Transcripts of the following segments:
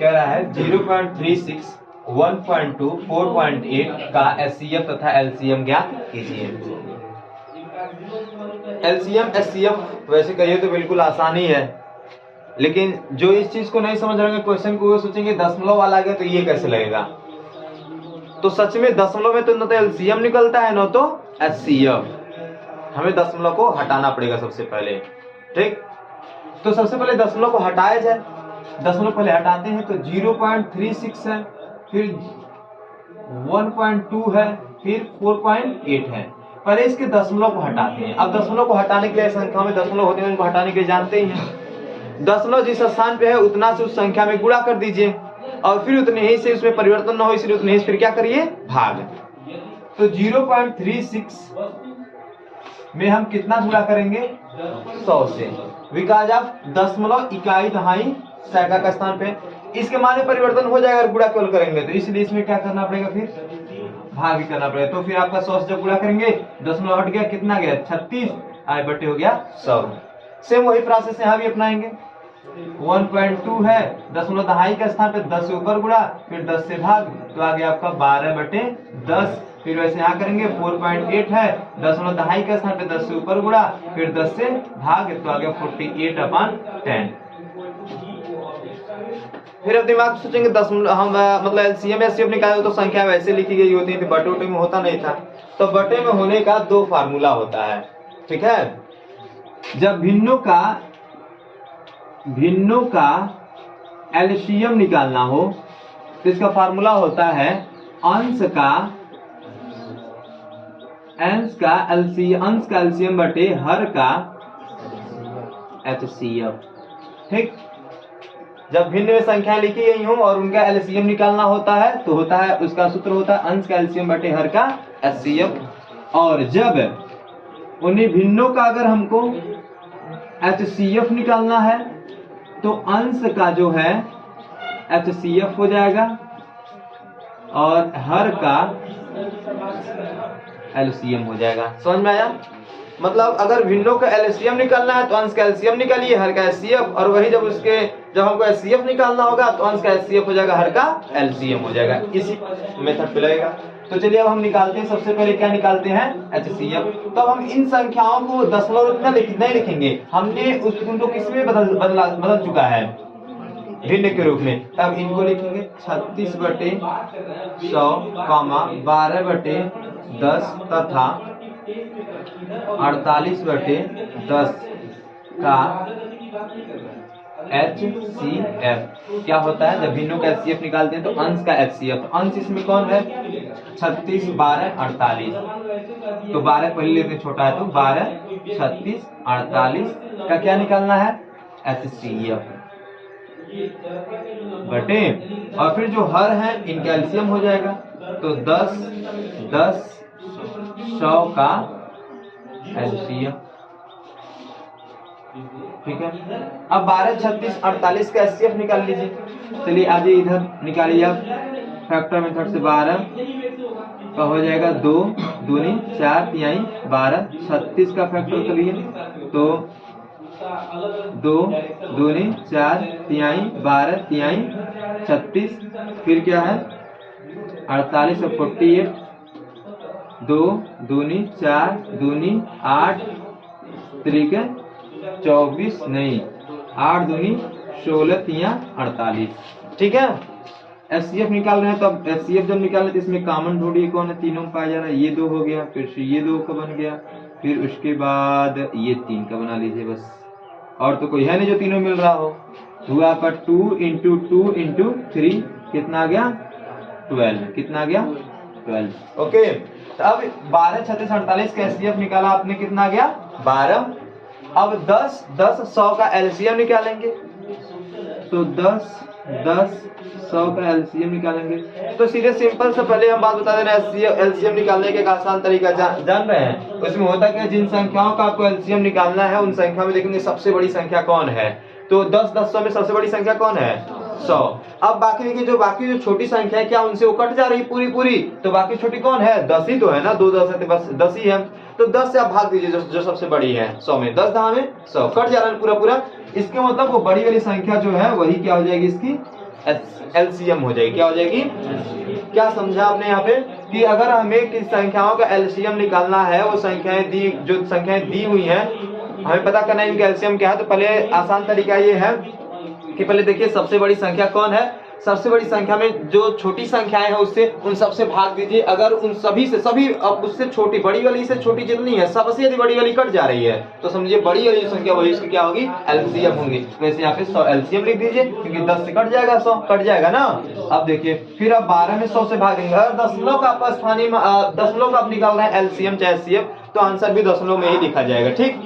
कह रहा है 0.36, 1.2, 4.8 का एचसीएफ तथा एलसीएम ज्ञात कीजिए। एलसीएम एचसीएफ वैसे कहिए तो बिल्कुल आसान ही है, लेकिन जो इस चीज को नहीं समझ रहे क्वेश्चन को, वो सोचेंगे दशमलव वाला आ गया तो ये कैसे लगेगा। तो सच में दशमलव में तो न तो एलसीएम निकलता है न तो एचसीएफ। हमें दशमलव को हटाना पड़ेगा सबसे पहले, ठीक। तो सबसे पहले दशमलव को हटाया जाए। दशमलव पहले हटाते हैं तो 0.36 है, फिर 1.2 है, फिर 4.8 है। पहले इसके दशमलव को हटाते हैं। अब दशमलव को हटाने के लिए संख्या में दशमलव होते हैं, उनको हटाने के लिए जानते ही हैं। दशमलव जिस स्थान पे है उतना से उस संख्या में गुणा कर दीजिए, और फिर उतने ही से उसमें परिवर्तन न हो इसलिए उतने ही फिर क्या करिए, भाग। तो 0.36 में हम कितना गुणा करेंगे, 100 से, बिकॉज आप दशमलव इकाई दहाई सैकड़ा का स्थान पे, इसके मान में परिवर्तन हो जाएगा अगर गुणा केवल करेंगे तो, इसलिए इसमें क्या करना पड़ेगा, फिर भाग भी करना पड़ेगा। तो फिर आपका 100 से जब गुणा करेंगे दशमलव हट गया, कितना गया 36, आय बटे हो गया 100। सेम वही प्रोसेस यहाँ भी अपनाएंगे। 1.2 है, दशमलव दहाई के स्थान पे 10 से ऊपर गुणा, फिर 10 से भाग, तो आ गया आपका 12/10। फिर वैसे यहाँ करेंगे 4.8 है, दशमलव दहाई के स्थान पे 10 से ऊपर गुणा, फिर 10 से भाग, तो आ गया 48/10। फिर अब दिमाग सोचेंगे दशमलव हम मतलब एलसीएम एचसीएफ निकाले तो संख्या वैसे लिखी गई होती थी, बटे उटे में होता नहीं था। तो बटे में होने का दो फार्मूला होता है, ठीक है। जब भिन्नों का एलसीएम निकालना हो तो इसका फार्मूला होता है अंश का एलसीएम बटे हर का एचसीएफ, ठीक। जब भिन्न में संख्या लिखी गई हो और उनका एलसीएम निकालना होता है तो होता है, उसका सूत्र होता है अंश का एलसीएम बटे हर का एचसीएफ। और जब उन्हीं भिन्नों का अगर हमको एचसीएफ निकालना है तो अंश का जो है एचसीएफ हो जाएगा और हर का एलसीएम हो जाएगा। समझ में आया? मतलब अगर भिन्नों का एलसीएम निकालना है तो अंश का एलसीएम निकालिए, हर का एचसीएफ, और वही जब हमको एचसीएफ निकालना होगा तो अंश का एचसीएफ हो जाएगा, हर का एलसीएम हो जाएगा। इसी मेथड पे लगेगा। तो चलिए अब हम निकालते हैं। सबसे पहले क्या निकालते हैं, एचसीएफ। तो अब हम इन संख्याओं को दशमलव नहीं लिखेंगे, हमने उनको किसमें बदल चुका है, भिन्न के रूप में। तब इनको लिखेंगे 36/100, 12/10 तथा 48/10 का HCF। क्या होता है, जब भिन्नों का HCF निकालते हैं तो अंश का HCF। तो अंश इसमें कौन है, 36, 12, 48। तो 12 पहले लेते हैं, छोटा है तो 12, 36, 48 का क्या निकालना है, HCF बटे, और फिर जो हर है इनका एलसीएम हो जाएगा। तो 10, 10, 100 का एलसीएम, ठीक है। अब 12, 36, 48 का एचसीएफ निकाल लीजिए। चलिए आज इधर निकालिए आप फैक्टर मेथड से। 12 का हो जाएगा 2 दूनी 4 तिहाई 12। 36 का फैक्टर करिए तो 2 दूनी 4 तिहाई 12 तिहाई 36। फिर क्या है 48 और 48, 2 दूनी 4 दूनी 8 तरीके 24 नहीं 8 दूनी 16 तिया 48, ठीक है। एचसीएफ निकाल रहे हैं, तो एचसीएफ जब निकाल रहे तो इसमें कॉमन ढूंढिए कौन है, तीनों में पाया जा रहा है। ये 2 हो गया, फिर से ये 2 का बन गया, फिर उसके बाद ये 3 का बना लीजिए बस। और तो कोई है नहीं जो तीनों मिल रहा हो। हुआ आपका 2 × 2 × 3 कितना आ गया 12, कितना आ गया 12। ओके, तो अब 12, 36, 48 का एचसीएफ निकाला आपने, कितना आ गया 12। अब 10, 10, 100 का एलसीएम निकालेंगे। तो 10, 10, 100 का एलसीएम निकालेंगे। तो सीधे सिंपल से पहले हम बात बता दे रहे हैं, एलसीएम निकालने के एक आसान तरीका जान रहे हैं। उसमें होता है कि जिन संख्याओं का आपको एलसीएम निकालना है उन संख्या में देखेंगे सबसे बड़ी संख्या कौन है। तो 10, 10, 100 में सबसे बड़ी संख्या कौन है, 100। अब बाकी देखिए जो छोटी संख्या है, क्या उनसे वो कट जा रही पूरी, तो बाकी छोटी कौन है, 10 ही तो है ना, 2 10 है तो बस 10 ही है। तो 10 से आप भाग दीजिए जो सबसे बड़ी है 100 में, 10 10 में 100 कट जा रहा है पूरा। इसके मतलब वो बड़ी वाली संख्या जो है वही क्या हो जाएगी, इसकी एलसीएम हो जाएगी। क्या हो जाएगी? क्या समझा आपने यहाँ पे कि अगर हमें किस संख्याओं का एलसीएम निकालना है, वो संख्याएं दी, जो संख्याएं दी हुई हैं हमें पता करना है इनका एलसीएम क्या है। तो पहले आसान तरीका ये है कि पहले देखिए सबसे बड़ी संख्या कौन है। सबसे बड़ी संख्या में जो छोटी संख्याएं हैं उससे उन सबसे भाग दीजिए। अगर उन सभी से सभी अब उससे छोटी बड़ी वाली से छोटी जितनी है सबसे यदि बड़ी वाली कट जा रही है तो समझिए बड़ी वाली संख्या वही इसकी क्या होगी? एलसीएम होंगी। वैसे यहाँ पे 100 एलसीएम लिख दीजिए क्योंकि 10 से कट जाएगा 100 कट जाएगा ना। अब देखिए फिर अब 12 में 100 से भागेंगे। अगर दशमलव का आपका स्थानीय दशमलव का आप निकाल रहे हैं एलसीएम चाहे एचसीएफ तो आंसर भी दशमलव में ही लिखा जाएगा। ठीक,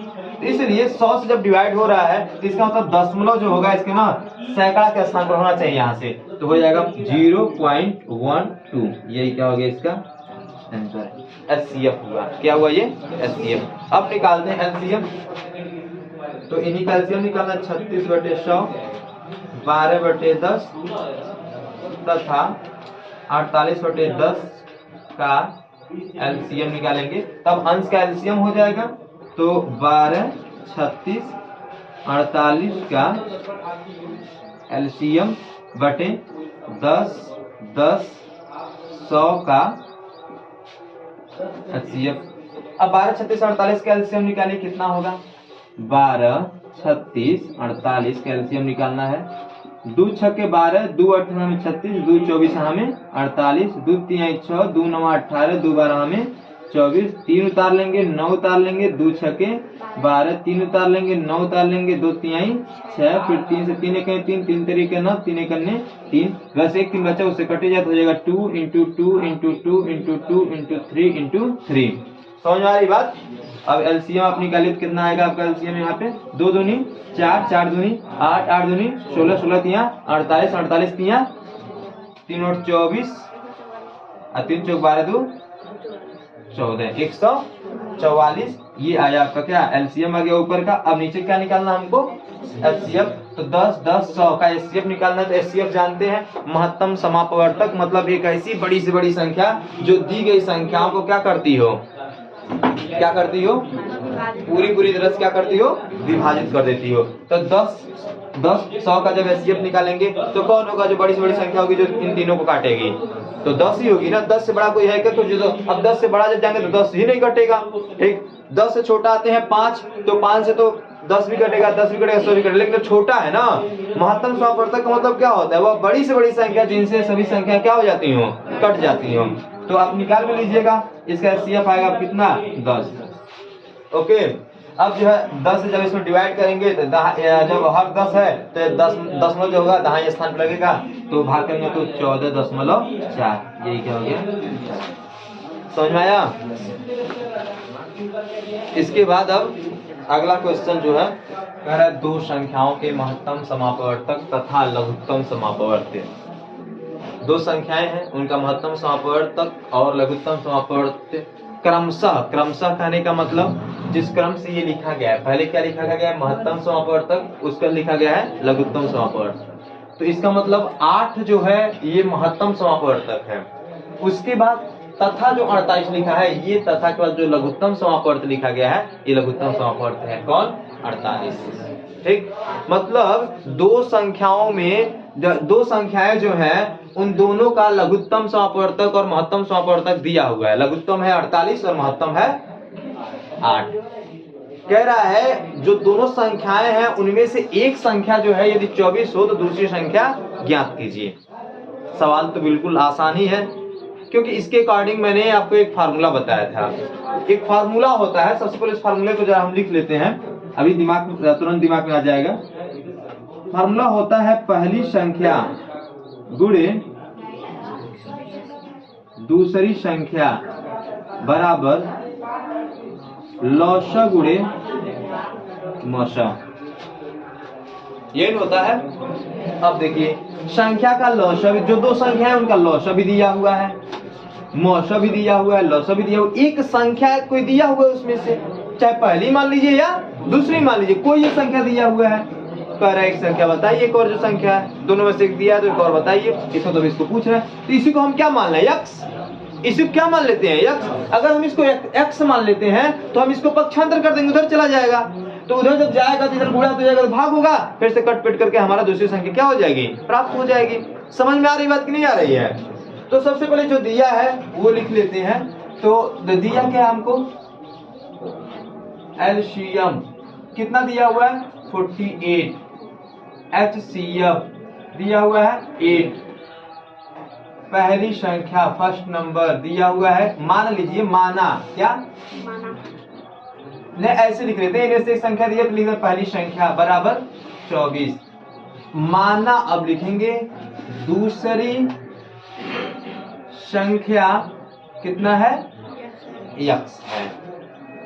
इसलिए 100 से जब डिवाइड हो रहा है तो इसका मतलब दशमलव जो होगा इसके ना सैकड़ा के स्थान पर होना चाहिए। यहाँ से तो हो जाएगा 0.12। यही क्या हो गया इसका आंसर? एचसीएफ हुआ। क्या हुआ ये? एचसीएफ। अब निकालते हैं एलसीएम। तो इन्हीं का एलसीएम निकालना 36/100, 12/10 तथा 48/10 का एलसीएम निकालेंगे। तब अंश का एलसीएम हो जाएगा। तो 12, 36, 48 का एलसीएम बटे 10, 10, 100 का एचसीएफ। अब 12, 36, 48 का एलसीएम निकालिए कितना होगा? 12, 36, 48 का एलसीएम निकालना है। 2 छक्के 12, 2 8 में 36, 2 24 हमें 48, 2 3 6, 2 9 18, 2 12 हमें 24, 3 उतार लेंगे 9 उतार लेंगे, 2 छक्के 12, 3 उतार लेंगे 9 उतार लेंगे, 2 तिहाई 6, फिर 3 से 3 एक 3, 3 तरीके 9, 3 एक 3, बस एक 3 बचा उससे कटे जाए तो हो जाएगा 2 × 2 × 2 × 2 × 3 × 3। समझ में आ रही बात? अब एलसीएम आप निकालिए तो कितना आएगा आपका एलसीएम? यहाँ पे 2 दूनी 4, 4 दूनी 8, 8 दूनी 16, 16 तिया 48, 48 तिया 3 और 24 और 3 चौक 12 2 14, 144। ये आया आपका क्या एलसीएम आ गया ऊपर का। अब नीचे क्या निकालना हमको? एचसीएफ। तो 10, 10, 100 का एचसीएफ निकालना। तो एचसीएफ जानते हैं महत्तम समापवर्तक, मतलब एक ऐसी बड़ी से बड़ी संख्या जो दी गई संख्याओं को क्या करती हो? क्या करती हो? पूरी तरह से क्या करती हो? विभाजित कर देती हो। तो 10, 100 का जब एचसीएफ निकालेंगे तो कौन होगा जो बड़ी से बड़ी संख्या होगी जो इन तीनों को काटेगी? तो 10 ही होगी ना। 10 से बड़ा कोई है क्या? तो जो अब 10 से बड़ा जब जाएंगे तो 10 ही नहीं कटेगा। ठीक, 10 से छोटा आते हैं 5, तो 5 से तो 10 भी कटेगा, 10 भी कटेगा, 100 भी कटेगा, लेकिन तो छोटा है ना। महत्तम समापवर्तक का मतलब क्या होता है? वह बड़ी से बड़ी संख्या जिनसे सभी संख्या क्या हो जाती हो? कट जाती हो। तो आप निकाल में लीजिएगा। इसका एचसीएफ आएगा कितना? 10। ओके, अब जो है 10 से जब इसमें डिवाइड करेंगे तो जब हर 10 है तो 10 दशमलव जो होगा दहाई स्थान पर लगेगा, तो भाग करेंगे तो 14.4। यही क्या हो गया? समझ में आया? इसके बाद अब अगला क्वेश्चन जो है कह रहा है दो संख्याओं के महत्तम समापवर्तक तथा लघुत्तम समापवर्त्य। दो संख्याएं हैं, उनका महत्तम समापवर्तक और लघुत्तम समापवर्त्य क्रमशः कहने का मतलब जिस क्रम से ये लिखा गया है, पहले क्या लिखा गया है? महत्तम समापवर्तक, उसका लिखा गया है लघुत्तम समापवर्तक। तो इसका मतलब 8 जो है ये महत्तम समापवर्तक है। उसके बाद तथा जो 48 लिखा है, ये तथा के बाद जो लघुत्तम समापवर्तक लिखा गया है ये लघुत्तम समापवर्तक है। कौन? 48। ठीक, मतलब दो संख्याएं जो है उन दोनों का लघुत्तम समापवर्तक और महत्तम समापवर्तक दिया हुआ है। लघुत्तम है 48 और महत्तम है 8। कह रहा है जो दोनों संख्याएं हैं उनमें से एक संख्या जो है यदि 24 हो तो दूसरी संख्या ज्ञात कीजिए। सवाल तो बिल्कुल आसान ही है, क्योंकि इसके अकॉर्डिंग मैंने आपको एक फार्मूला बताया था। एक फार्मूला होता है, सबसे पहले इस फार्मूले को जरा हम लिख लेते हैं, अभी तुरंत दिमाग में आ जाएगा। फार्मूला होता है पहली संख्या गुणे दूसरी संख्या बराबर लौसा गुणे मौसा। यही होता है। अब देखिए संख्या का लौसा भी, जो दो संख्या है उनका लौसा भी दिया हुआ है, मौसा भी दिया हुआ है, लौसा भी दिया हुआ है। एक संख्या कोई दिया हुआ है उसमें से, चाहे पहली मान लीजिए या दूसरी मान लीजिए, कोई एक संख्या दिया हुआ है। कह रहा है एक संख्या बताइए, एक और जो संख्या है दोनों में से एक दिया है तो एक और बताइए। इसको तो इसको पूछ रहे हैं, तो इसी को हम क्या मान लें? यक्स। इसी को क्या मान लेते हैं? यक्स। अगर हम इसको एक्स मान लेते हैं तो हम इसको पक्षांतर कर देंगे, उधर चला जाएगा। तो उधर जब जाएगा तो इधर गुणा तो जाएगा तो भाग होगा, फिर से कट पिट करके हमारा दूसरी संख्या क्या हो जाएगी, प्राप्त हो जाएगी। समझ में आ रही बात कि नहीं आ रही है? तो सबसे पहले जो दिया है वो लिख लेते हैं। तो दिया क्या हमको, एलसीएम कितना दिया हुआ है 48, एचसीएफ दिया हुआ है 8, पहली संख्या फर्स्ट नंबर दिया हुआ है, मान लीजिए माना क्या नहीं ऐसे लिख लेते हैं, इधर से एक संख्या दी है तो लिख दें पहली संख्या बराबर 24, माना अब लिखेंगे दूसरी संख्या कितना है, x है।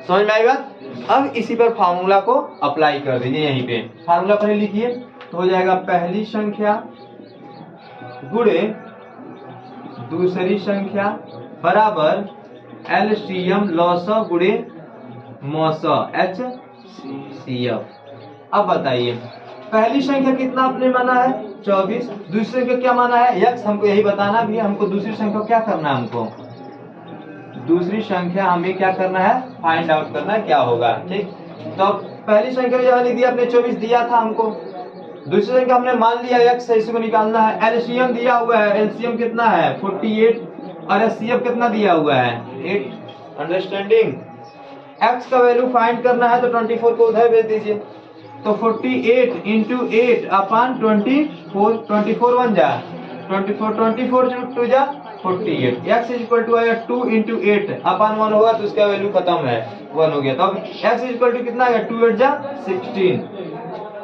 समझ में आई बात? अब इसी पर फार्मूला को अप्लाई कर दीजिए, यहीं पे फार्मूला पहले लिखिए तो हो जाएगा पहली संख्या गुणे दूसरी संख्या बराबर एलसीएम लॉसअ गुणे मौसा HCF। अब बताइए पहली संख्या कितना आपने माना है 24, दूसरी संख्या क्या माना है x, हमको यही बताना भी है, हमको दूसरी संख्या क्या करना है, हमको दूसरी संख्या हमें क्या करना है, फाइंड आउट करना है क्या होगा। ठीक, तो अब पहली संख्या जहाँ लिख दिया आपने 24 दिया था हमको, दूसरी संख्या हमने मान लिया x है, इसी को निकालना है। एलसीएम दिया हुआ है, एलसीएम कितना है 48 और एचसीएफ कितना दिया हुआ है 8। अंडरस्टैंडिंग? x का वैल्यू फाइंड करना है तो 24 को उधर भेज दीजिए, तो 48 इंटू 8 अपॉन 24, 24 बन जा 24 टू जा 48, x इक्वल टू आया 2 इंटू 8 अपॉन 1 होगा तो उसका वैल्यू खत्म है 1 हो गया। तो अब x इक्वल टू कितना है 2 8 जा 16,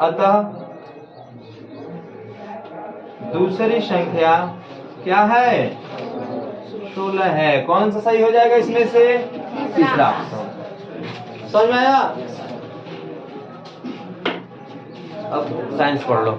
अतः दूसरी संख्या क्या है 16 है। कौन सा सही हो जाएगा इसमें से, तीसरा ऑप्शन। समझ में आया? अब साइंस पढ़ लो।